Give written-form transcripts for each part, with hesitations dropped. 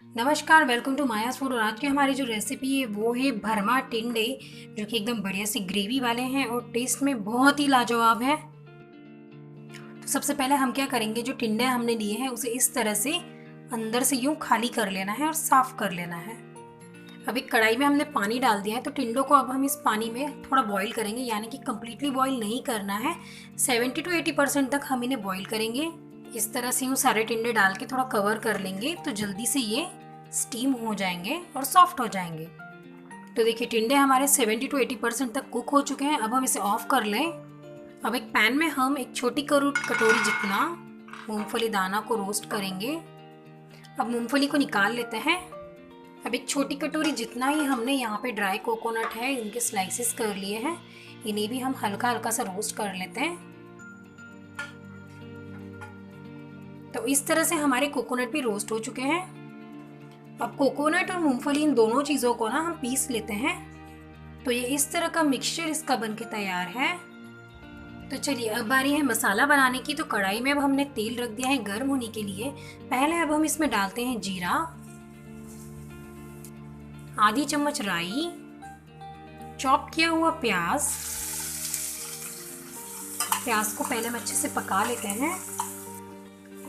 नमस्कार, welcome to मायास food. और आज की हमारी जो रेसिपी है वो है भरमा टिंडे, जो कि एकदम बढ़िया सी ग्रेवी वाले हैं और टेस्ट में बहुत ही लाजवाब है। तो सबसे पहले हम क्या करेंगे, जो टिंडे हमने लिए हैं उसे इस तरह से अंदर से यूँ खाली कर लेना है और साफ़ कर लेना है। अब एक कढ़ाई में हमने पानी डाल दिया है, तो टिंडों को अब हम इस पानी में थोड़ा बॉईल करेंगे, यानी कि कम्प्लीटली बॉईल नहीं करना है। 70 to 80% तक हम इन्हें बॉईल करेंगे। इस तरह से यूँ सारे टिंडे डाल के थोड़ा कवर कर लेंगे तो जल्दी से ये स्टीम हो जाएंगे और सॉफ्ट हो जाएंगे। तो देखिए टिंडे हमारे 70 to 80% तक कुक हो चुके हैं। अब हम इसे ऑफ कर लें। अब एक पैन में हम एक छोटी कटोरी जितना मूंगफली दाना को रोस्ट करेंगे। अब मूंगफली को निकाल लेते हैं। अब एक छोटी कटोरी जितना ही हमने यहाँ पे ड्राई कोकोनट है, इनके स्लाइसेस कर लिए हैं, इन्हें भी हम हल्का हल्का सा रोस्ट कर लेते हैं। तो इस तरह से हमारे कोकोनट भी रोस्ट हो चुके हैं। अब कोकोनट और मूंगफली इन दोनों चीज़ों को ना हम पीस लेते हैं। तो ये इस तरह का मिक्सचर इसका बनके तैयार है। तो चलिए अब बारी है मसाला बनाने की। तो कढ़ाई में अब हमने तेल रख दिया है गर्म होने के लिए। पहले अब हम इसमें डालते हैं जीरा, आधी चम्मच राई, चॉप किया हुआ प्याज। प्याज को पहले हम अच्छे से पका लेते हैं।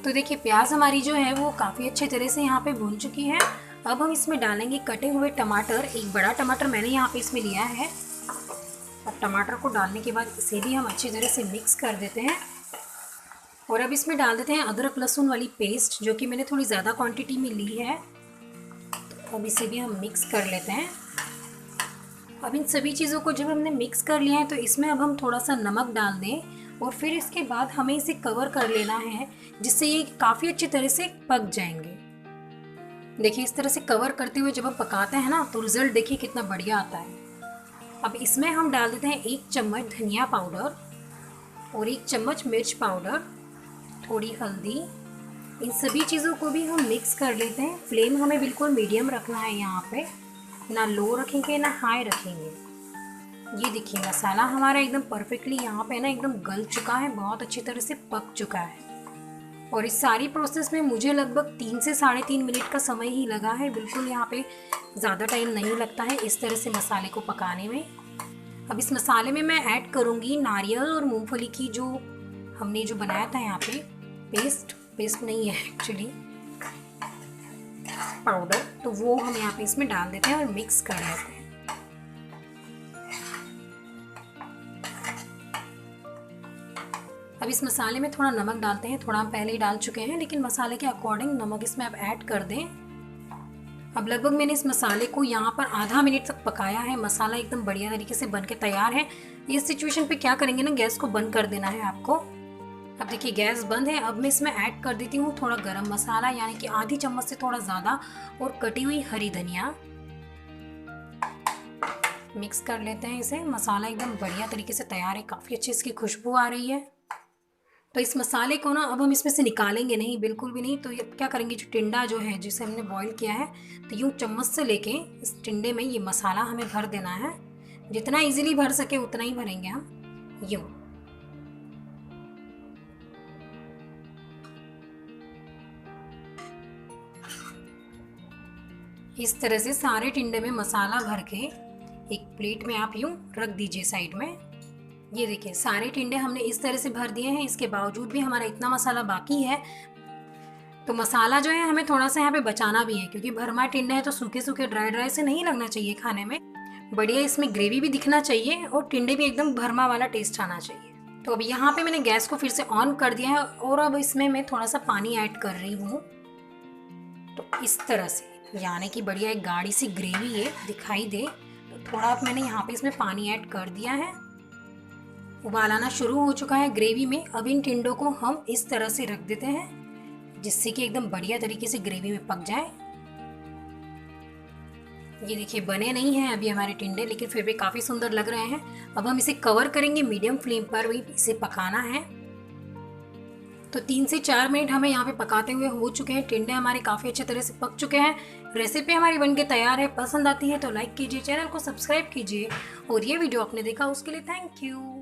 तो देखिए प्याज हमारी जो है वो काफ़ी अच्छे तरह से यहाँ पे भून चुकी है। अब हम इसमें डालेंगे कटे हुए टमाटर। एक बड़ा टमाटर मैंने यहाँ पे इसमें लिया है। अब टमाटर को डालने के बाद इसे भी हम अच्छी तरह से मिक्स कर देते हैं। और अब इसमें डाल देते हैं अदरक लहसुन वाली पेस्ट, जो कि मैंने थोड़ी ज़्यादा क्वांटिटी में ली है। तो अब इसे भी हम मिक्स कर लेते हैं। अब इन सभी चीज़ों को जब हमने मिक्स कर लिया है तो इसमें अब हम थोड़ा सा नमक डाल दें और फिर इसके बाद हमें इसे कवर कर लेना है, जिससे ये काफ़ी अच्छी तरह से पक जाएंगे। देखिए इस तरह से कवर करते हुए जब हम पकाते हैं ना तो रिज़ल्ट देखिए कितना बढ़िया आता है। अब इसमें हम डाल देते हैं 1 चम्मच धनिया पाउडर और 1 चम्मच मिर्च पाउडर, थोड़ी हल्दी। इन सभी चीज़ों को भी हम मिक्स कर लेते हैं। फ्लेम हमें बिल्कुल मीडियम रखना है यहाँ पे, ना लो रखेंगे ना हाई रखेंगे। ये देखिए मसाला हमारा एकदम परफेक्टली यहाँ पे ना एकदम गल चुका है, बहुत अच्छी तरह से पक चुका है। और इस सारी प्रोसेस में मुझे लगभग 3 से 3.5 मिनट का समय ही लगा है। बिल्कुल यहाँ पे ज़्यादा टाइम नहीं लगता है इस तरह से मसाले को पकाने में। अब इस मसाले में मैं ऐड करूँगी नारियल और मूंगफली की जो हमने जो बनाया था यहाँ पे पेस्ट नहीं है एक्चुअली, पाउडर। तो वो हम यहाँ पे इसमें डाल देते हैं और मिक्स कर लेते हैं। अब इस मसाले में थोड़ा नमक डालते हैं। थोड़ा हम पहले ही डाल चुके हैं, लेकिन मसाले के अकॉर्डिंग नमक इसमें अब ऐड कर दें। अब लगभग मैंने इस मसाले को यहाँ पर आधा मिनट तक पकाया है। मसाला एकदम बढ़िया तरीके से बन के तैयार है। इस सिचुएशन पे क्या करेंगे ना, गैस को बंद कर देना है आपको। अब देखिए गैस बंद है। अब मैं इसमें ऐड कर देती हूँ थोड़ा गरम मसाला, यानी कि आधी चम्मच से थोड़ा ज़्यादा, और कटी हुई हरी धनिया। मिक्स कर लेते हैं इसे। मसाला एकदम बढ़िया तरीके से तैयार है, काफ़ी अच्छी इसकी खुशबू आ रही है। तो इस मसाले को ना अब हम इसमें से निकालेंगे नहीं, बिल्कुल भी नहीं। तो ये क्या करेंगे, जो टिंडा जो है जिसे हमने बॉईल किया है, तो यूँ चम्मच से लेके इस टिंडे में ये मसाला हमें भर देना है। जितना इजीली भर सके उतना ही भरेंगे हम। यूँ इस तरह से सारे टिंडे में मसाला भर के एक प्लेट में आप यूँ रख दीजिए साइड में। ये देखिए सारे टिंडे हमने इस तरह से भर दिए हैं। इसके बावजूद भी हमारा इतना मसाला बाकी है। तो मसाला जो है हमें थोड़ा सा यहाँ पे बचाना भी है, क्योंकि भरमा टिंडे है तो सूखे सूखे ड्राई से नहीं लगना चाहिए खाने में। बढ़िया इसमें ग्रेवी भी दिखना चाहिए और टिंडे भी एकदम भरमा वाला टेस्ट आना चाहिए। तो अब यहाँ पे मैंने गैस को फिर से ऑन कर दिया है और अब इसमें मैं थोड़ा सा पानी ऐड कर रही हूँ। तो इस तरह से, यानी कि बढ़िया एक गाढ़ी सी ग्रेवी ये दिखाई दे। तो थोड़ा अब मैंने यहाँ पे इसमें पानी ऐड कर दिया है। उबाल आना शुरू हो चुका है ग्रेवी में। अब इन टिंडों को हम इस तरह से रख देते हैं, जिससे कि एकदम बढ़िया तरीके से ग्रेवी में पक जाए। ये देखिए बने नहीं हैं अभी हमारे टिंडे, लेकिन फिर भी काफ़ी सुंदर लग रहे हैं। अब हम इसे कवर करेंगे, मीडियम फ्लेम पर भी इसे पकाना है। तो 3 से 4 मिनट हमें यहाँ पे पकाते हुए हो चुके हैं। टिंडे हमारे काफ़ी अच्छे तरह से पक चुके हैं। रेसिपी हमारी बनके तैयार है। पसंद आती है तो लाइक कीजिए, चैनल को सब्सक्राइब कीजिए, और ये वीडियो आपने देखा उसके लिए थैंक यू।